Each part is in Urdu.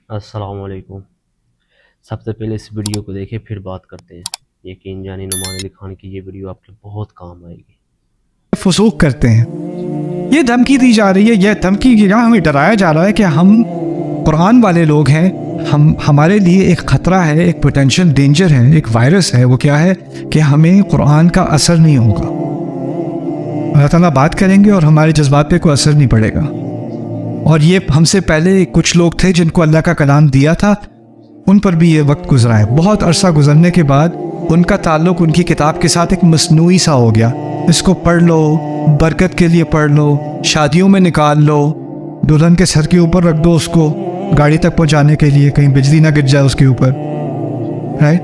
السلام علیکم۔ سب سے پہلے اس ویڈیو کو دیکھیں پھر بات کرتے ہیں۔ یقین جانی نعمان علی خان کی یہ ویڈیو آپ کے بہت کام آئے گی۔ فسوق کرتے ہیں، یہ دھمکی دی جا رہی ہے، یہ دھمکی کی جگہ ہمیں ڈرایا جا رہا ہے کہ ہم قرآن والے لوگ ہیں، ہمارے لیے ایک خطرہ ہے، ایک پوٹینشیل ڈینجر ہے، ایک وائرس ہے۔ وہ کیا ہے کہ ہمیں قرآن کا اثر نہیں ہوگا، اللہ تعالیٰ بات کریں گے اور ہمارے جذبات پہ کوئی اثر نہیں پڑے گا۔ اور یہ ہم سے پہلے کچھ لوگ تھے جن کو اللہ کا کلام دیا تھا، ان پر بھی یہ وقت گزرا ہے۔ بہت عرصہ گزرنے کے بعد ان کا تعلق ان کی کتاب کے ساتھ ایک مصنوعی سا ہو گیا۔ اس کو پڑھ لو، برکت کے لیے پڑھ لو، شادیوں میں نکال لو، دلہن کے سر کے اوپر رکھ دو اس کو گاڑی تک پہنچانے کے لیے، کہیں بجلی نہ گر جائے اس کے اوپر، رائٹ؟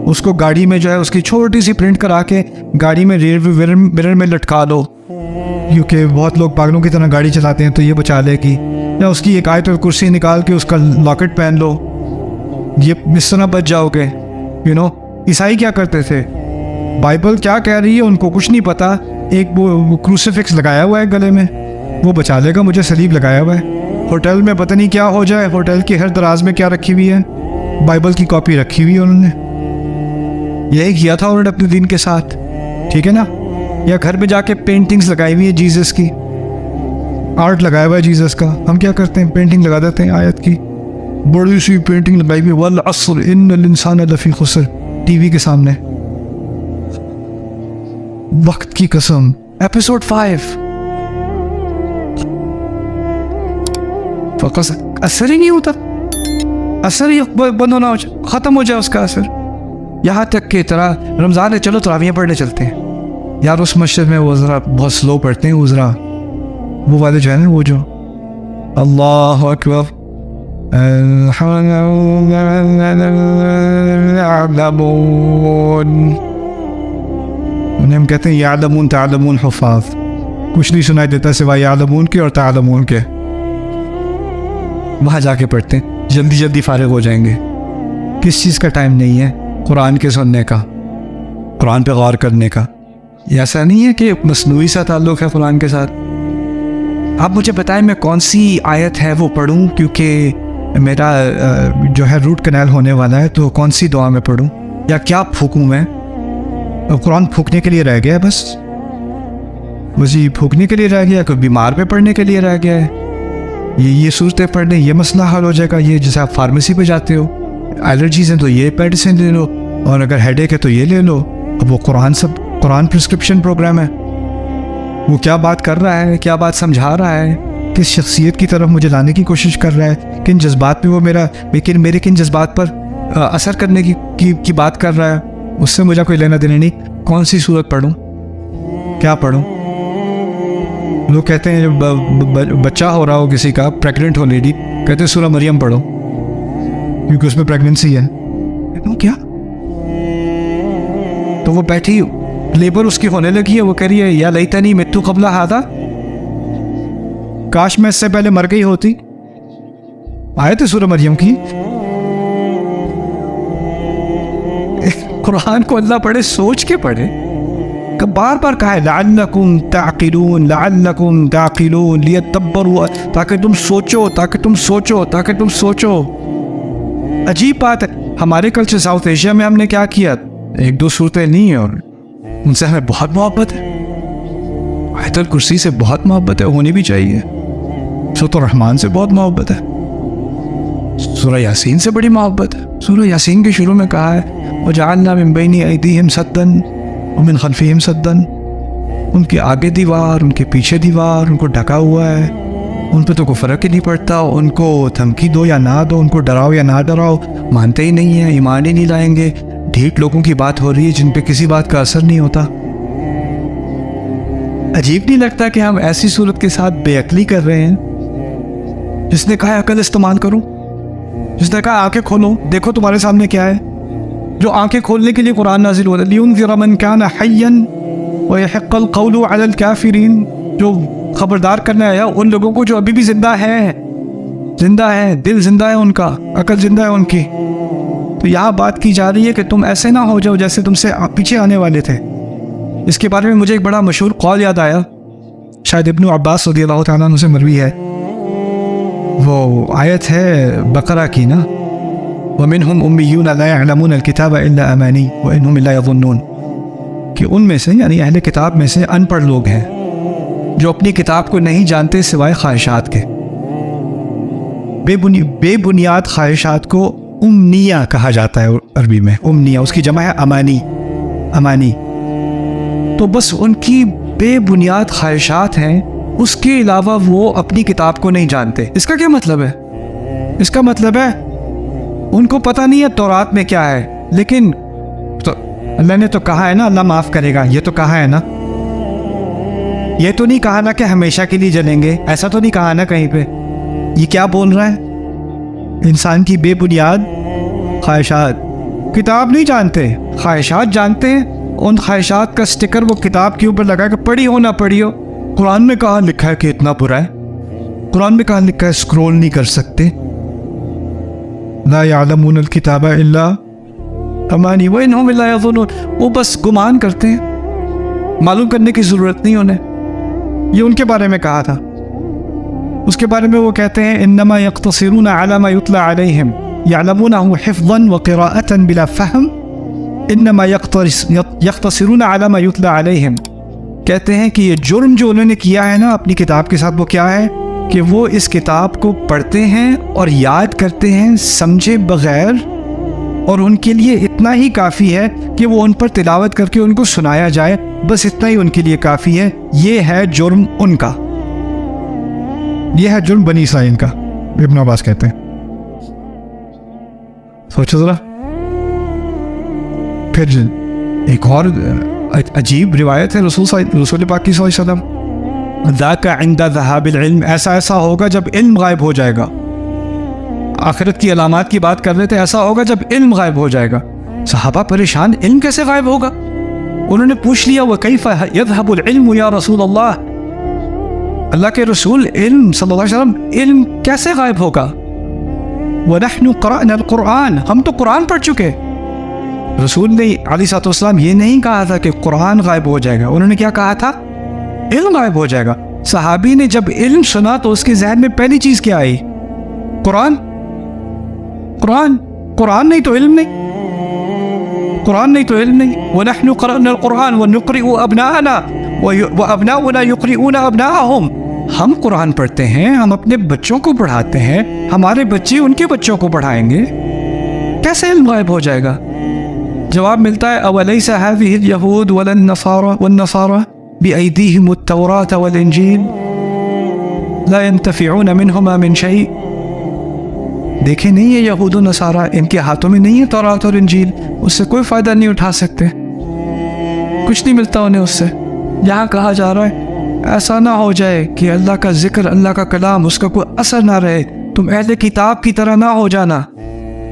اس کو گاڑی میں جو ہے اس کی چھوٹی سی پرنٹ کرا کے گاڑی میں ریئر مرر میں لٹکا دو، کیونکہ بہت لوگ پاگلوں کی طرح گاڑی چلاتے ہیں تو یہ بچا لے گی۔ یا اس کی ایک آیت الکرسی نکال کے اس کا لاکٹ پہن لو، یہ اس طرح بچ جاؤ گے۔ عیسائی کیا کرتے تھے؟ بائبل کیا کہہ رہی ہے ان کو کچھ نہیں پتا، ایک وہ کروسیفکس لگایا ہوا ہے گلے میں، وہ بچا لے گا، مجھے صلیب لگایا ہوا ہے۔ ہوٹل میں پتہ نہیں کیا ہو جائے، ہوٹل کی ہر دراز میں کیا رکھی ہوئی ہے؟ بائبل کی کاپی رکھی ہوئی ہے انہوں نے۔ یہی کیا تھا انہوں نے اپنے دین کے ساتھ، ٹھیک ہے نا؟ یا گھر میں جا کے پینٹنگز لگائی ہوئی ہے جیزس کی، آرٹ لگایا ہوا ہے جیزس کا۔ ہم کیا کرتے ہیں؟ پینٹنگ لگا دیتے ہیں آیت کی، بڑی سی پینٹنگ لگائی ہوئی، والعصر ان الانسان لفی خسر، ٹی وی کے سامنے۔ وقت کی قسم، ایپیسوڈ 5 فقط اثر ہی نہیں ہوتا، اثر ہی بند ہونا، ختم ہو جائے اس کا اثر۔ یہاں تک کہ رمضان ہے، چلو تراویحیں پڑھنے چلتے ہیں یار، اس مسجد میں وہ ذرا بہت سلو پڑھتے ہیں، وہ ذرا وہ والے جو ہے نا، وہ جو اللہ اکبر انہیں ہم کہتے ہیں یعلمون تعلمون حفاظ، کچھ نہیں سنائی دیتا سوائے یعلمون کے اور تعلمون کے۔ وہاں جا کے پڑھتے ہیں، جلدی جلدی فارغ ہو جائیں گے۔ کس چیز کا ٹائم نہیں ہے؟ قرآن کے سننے کا، قرآن پہ غور کرنے کا۔ یہ ایسا نہیں ہے کہ مصنوعی سا تعلق ہے قرآن کے ساتھ۔ آپ مجھے بتائیں میں کون سی آیت ہے وہ پڑھوں، کیونکہ میرا جو ہے روٹ کنال ہونے والا ہے، تو کون سی دعا میں پڑھوں یا کیا پھونکوں میں؟ قرآن پھونکنے کے لیے رہ گیا ہے، بس یہ پھونکنے کے لیے رہ گیا ہے، کوئی بیمار پہ پڑھنے کے لیے رہ گیا ہے، یہ صورتیں پڑھ لیں یہ مسئلہ حل ہو جائے گا۔ یہ جیسے آپ فارمیسی پہ جاتے ہو، الرجیز ہیں تو یہ میڈیسن لے لو، اور اگر ہیڈ ایک ہے تو یہ لے لو۔ اب وہ قرآن پرسکرپشن پروگرام ہے، وہ کیا بات کر رہا ہے، کیا بات سمجھا رہا ہے، کس شخصیت کی طرف مجھے لانے کی کوشش کر رہا ہے، کن جذبات پہ وہ میرے کن جذبات پر اثر کرنے کی بات کر رہا ہے، اس سے مجھے کوئی لینا دینا نہیں۔ کون سی صورت پڑھوں، کیا پڑھوں؟ لوگ کہتے ہیں جب بچہ ہو رہا ہو کسی کا، پریگننٹ ہو لیڈی، کہتے ہیں سورہ مریم پڑھو کیونکہ اس میں پریگننسی ہے۔ کیا؟ تو وہ بیٹھی لیبر اس کی ہونے لگی ہے، وہ کہہ رہی ہے یا لیتنی متو قبل ھذا، کاش میں اس سے پہلے مر گئی ہوتی۔ آیت ہے سورہ مریم کی۔ قرآن کو اللہ پڑھے، سوچ کے پڑھے، بار بار کہا ہے لعلکم تعقلون، لعلکم تعقلون لیتدبروا، تاکہ تم سوچو، تاکہ تم سوچو، تاکہ تم سوچو۔ عجیب بات ہے، ہمارے کلچر ساؤتھ ایشیا میں ہم نے کیا کیا، ایک دو صورتیں نہیں ہیں، اور ان سے ہمیں بہت محبت ہے، آیت الکرسی سے بہت محبت ہے، ہونی بھی چاہیے، سورۃ الرحمن سے بہت محبت ہے، سورہ یاسین سے بڑی محبت ہے۔ سورہ یاسین کے شروع میں کہا ہے وَجَعَلْنَا مِن بَيْنِ أَيْدِيهِمْ سَدًّا وَمِنْ خَلْفِهِمْ سَدًّا، ان کے آگے دیوار، ان کے پیچھے دیوار، ان کو ڈھکا ہوا ہے، ان پہ تو کوئی فرق ہی نہیں پڑتا، ان کو دھمکی دو یا نہ دو، ان کو ڈراؤ یا نہ ڈراؤ، مانتے ہی نہیں ہیں، ایمان ہی نہیں لائیں گے۔ ڈھیٹ لوگوں کی بات ہو رہی ہے جن پہ کسی بات کا اثر نہیں ہوتا۔ عجیب نہیں لگتا کہ ہم ایسی صورت کے ساتھ بے عقلی کر رہے ہیں؟ جس نے کہا عقل استعمال کرو، جس نے کہا آنکھیں کھولو، دیکھو تمہارے سامنے کیا ہے، جو آنکھیں کھولنے کے لیے قرآن نازل ہو رہا ہے، لِيُنذِرَ مَن كَانَ حَيًّا وَيَحِقَّ الْقَوْلُ عَلَى الْكَافِرِينَ، جو خبردار کرنا ہے ان لوگوں کو جو ابھی بھی زندہ ہے، دل زندہ ہے ان کا، عقل زندہ ہے ان کی۔ تو یہاں بات کی جا رہی ہے کہ تم ایسے نہ ہو جاؤ جیسے تم سے پیچھے آنے والے تھے۔ اس کے بارے میں مجھے ایک بڑا مشہور قول یاد آیا، شاید ابن عباس رضی اللہ تعالیٰ عنہ سے مروی ہے، وہ آیت ہے بقرہ کی نا، وَمِنْهُمْ أُمِّيُّونَ لَا يَعْلَمُونَ الْكِتَابَ إِلَّا أَمَانِيَّ وَإِنْهُمْ إِلَّا يَظُنُّونَ، کہ ان میں سے یعنی اہل کتاب میں سے ان پڑھ لوگ ہیں جو اپنی کتاب کو نہیں جانتے سوائے خواہشات کے۔ بے بنیاد خواہشات کو امنیہ کہا جاتا ہے عربی میں، امنیہ، اس کی جمع ہے امانی، امانی۔ تو بس ان کی بے بنیاد خواہشات ہیں، اس کے علاوہ وہ اپنی کتاب کو نہیں جانتے۔ اس کا کیا مطلب ہے؟ اس کا مطلب ہے ان کو پتہ نہیں ہے تورات میں کیا ہے، لیکن تو اللہ نے تو کہا ہے نا اللہ معاف کرے گا، یہ تو کہا ہے نا، یہ تو نہیں کہا نا کہ ہمیشہ کے لیے جلیں گے، ایسا تو نہیں کہا نا کہیں پہ۔ یہ کیا بول رہا ہے؟ انسان کی بے بنیاد خواہشات، کتاب نہیں جانتے، خواہشات جانتے ہیں، ان خواہشات کا سٹیکر وہ کتاب کے اوپر لگا کہ پڑھی ہو نہ پڑھی ہو۔ قرآن میں کہاں لکھا ہے کہ اتنا برا ہے؟ قرآن میں کہاں لکھا ہے سکرول نہیں کر سکتے؟ لا يعلمون الکتاب الا امانی وانہم لا یظنون، وہ بس گمان کرتے ہیں، معلوم کرنے کی ضرورت نہیں انہیں۔ یہ ان کے بارے میں کہا تھا۔ اس کے بارے میں وہ کہتے ہیں انما یقتصرون علی ما یتلی علیہم یعلمونہ حفظا وقراءۃ بلا فہم، انما یقتصرون علی ما یتلی علیہم، کہتے ہیں کہ یہ جرم جو انہوں نے کیا ہے نا اپنی کتاب کے ساتھ، وہ کیا ہے کہ وہ اس کتاب کو پڑھتے ہیں اور یاد کرتے ہیں سمجھے بغیر، اور ان کے لیے اتنا ہی کافی ہے کہ وہ ان پر تلاوت کر کے ان کو سنایا جائے، بس اتنا ہی ان کے لیے کافی ہے۔ یہ ہے جرم ان کا، یہ ہے جرم بنی اسرائیل کا، ابن عباس کہتے ہیں۔ سوچو ذرا۔ پھر ایک اور عجیب روایت ہے رسول پاک کی صلی اللہ علیہ وسلم، ذاک عند ذہاب العلم، ایسا ہوگا جب علم غائب ہو جائے گا۔ آخرت کی علامات کی بات کر رہے تھے، ایسا ہوگا جب علم غائب ہو جائے گا۔ صحابہ پریشان، علم کیسے غائب ہوگا؟ انہوں نے پوچھ لیا وَكَيْفَ يَذْهَبُ الْعِلْمُ يَا رسول اللہ، اللہ کے رسول علم صلی اللہ علیہ وسلم علم کیسے غائب ہوگا؟ وَنَحْنُ قَرَأْنَا الْقُرْآنَ، ہم تو قرآن پڑھ چکے۔ رسول نے علیہ الصلوۃ والسلام یہ نہیں کہا تھا کہ قرآن غائب ہو جائے گا، انہوں نے کیا کہا تھا؟ علم غائب ہو جائے گا۔ صحابی نے جب علم سنا تو اس کے ذہن میں پہلی چیز کیا آئی؟ قرآن، قرآن، قرآن نہیں تو علم نہیں، قرآن نہیں تو علم نہیں۔ وَنَحْنُ قَرَأْنَا الْقُرْآنَ وَنُقْرِئُ أَبْنَاءَنَا وَأَبْنَاؤُنَا يُقْرِئُونَ أَبْنَاءَهُمْ، ہم قرآن پڑھتے ہیں، ہم اپنے بچوں کو پڑھاتے ہیں، ہمارے بچے ان کے بچوں کو پڑھائیں گے، کیسے علم غائب ہو جائے گا؟ جواب ملتا ہے أَوَلَيْسَ هَذِهِ الْيَهُودُ وَلَا النَّصَارَى بِأَيْدِيهِمُ التَّوْرَاةَ وَالْإِنْجِيلَ لَا يَنْتَفِعُونَ مِنْهُمَا مِنْ شَيْءٍ، دیکھیں نہیں یہ یہود و نصارہ، ان کے ہاتھوں میں نہیں ہے تورات اور انجیل، اس سے کوئی فائدہ نہیں اٹھا سکتے، کچھ نہیں ملتا انہیں اس سے۔ یہاں کہا جا رہا ہے ایسا نہ ہو جائے کہ اللہ کا ذکر، اللہ کا کلام، اس کا کوئی اثر نہ رہے، تم اہل کتاب کی طرح نہ ہو جانا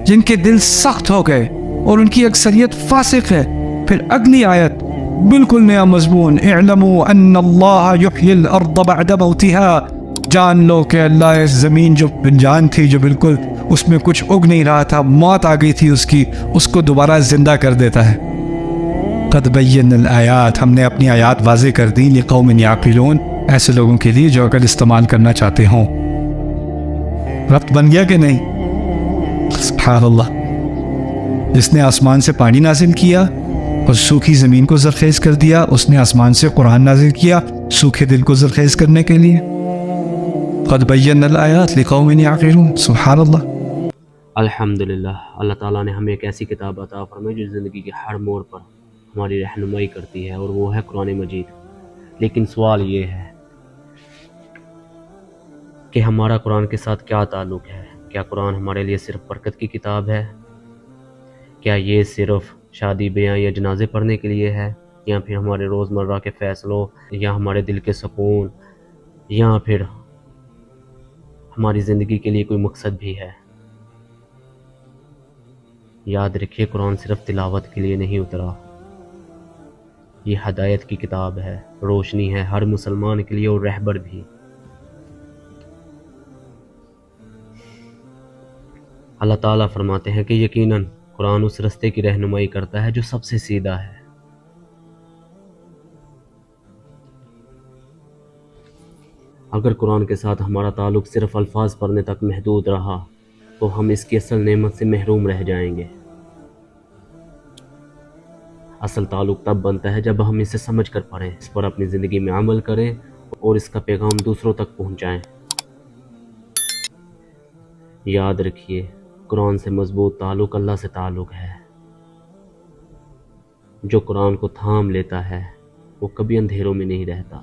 جن کے دل سخت ہو گئے اور ان کی اکثریت فاسق ہے۔ پھر اگلی آیت بالکل نیا مضمون، اعلموا ان اللہ یحیی الارض بعد موتها، جان لو کہ اللہ اس زمین جو جان تھی، جو بالکل اس میں کچھ اگ نہیں رہا تھا، موت آ گئی تھی اس کی، اس کو دوبارہ زندہ کر دیتا ہے۔ قد بین الآیات، ہم نے اپنی آیات واضح کر دی، لقوم یعقلون، ایسے لوگوں کے لیے جو اگر استعمال کرنا چاہتے ہوں۔ ربط بن گیا کہ نہیں؟ سبحان اللہ۔ جس نے آسمان سے پانی نازل کیا اور سوکھی زمین کو زرخیز کر دیا، اس نے آسمان سے قرآن نازل کیا سوکھے دل کو زرخیز کرنے کے لیے۔ قد بینا الآیات لقوم یعقلون، سبحان اللہ۔ الحمدللہ، اللہ تعالیٰ نے ہمیں ایک ایسی کتاب عطا فرمائی جو زندگی کے ہر موڑ پر ہماری رہنمائی کرتی ہے، اور وہ ہے قرآن مجید۔ لیکن سوال یہ ہے کہ ہمارا قرآن کے ساتھ کیا تعلق ہے؟ کیا قرآن ہمارے لیے صرف برکت کی کتاب ہے؟ کیا یہ صرف شادی بیاہ یا جنازے پڑھنے کے لیے ہے، یا پھر ہمارے روزمرہ کے فیصلوں، یا ہمارے دل کے سکون، یا پھر ہماری زندگی کے لیے کوئی مقصد بھی ہے؟ یاد رکھیے قرآن صرف تلاوت کے لیے نہیں اترا، یہ ہدایت کی کتاب ہے، روشنی ہے ہر مسلمان کے لیے اور رہبر بھی۔ اللہ تعالیٰ فرماتے ہیں کہ یقیناً قرآن اس رستے کی رہنمائی کرتا ہے جو سب سے سیدھا ہے۔ اگر قرآن کے ساتھ ہمارا تعلق صرف الفاظ پڑھنے تک محدود رہا تو ہم اس کی اصل نعمت سے محروم رہ جائیں گے۔ اصل تعلق تب بنتا ہے جب ہم اسے سمجھ کر پڑھیں، اس پر اپنی زندگی میں عمل کریں اور اس کا پیغام دوسروں تک پہنچائیں۔ یاد رکھیے، قرآن سے مضبوط تعلق اللہ سے تعلق ہے۔ جو قرآن کو تھام لیتا ہے وہ کبھی اندھیروں میں نہیں رہتا۔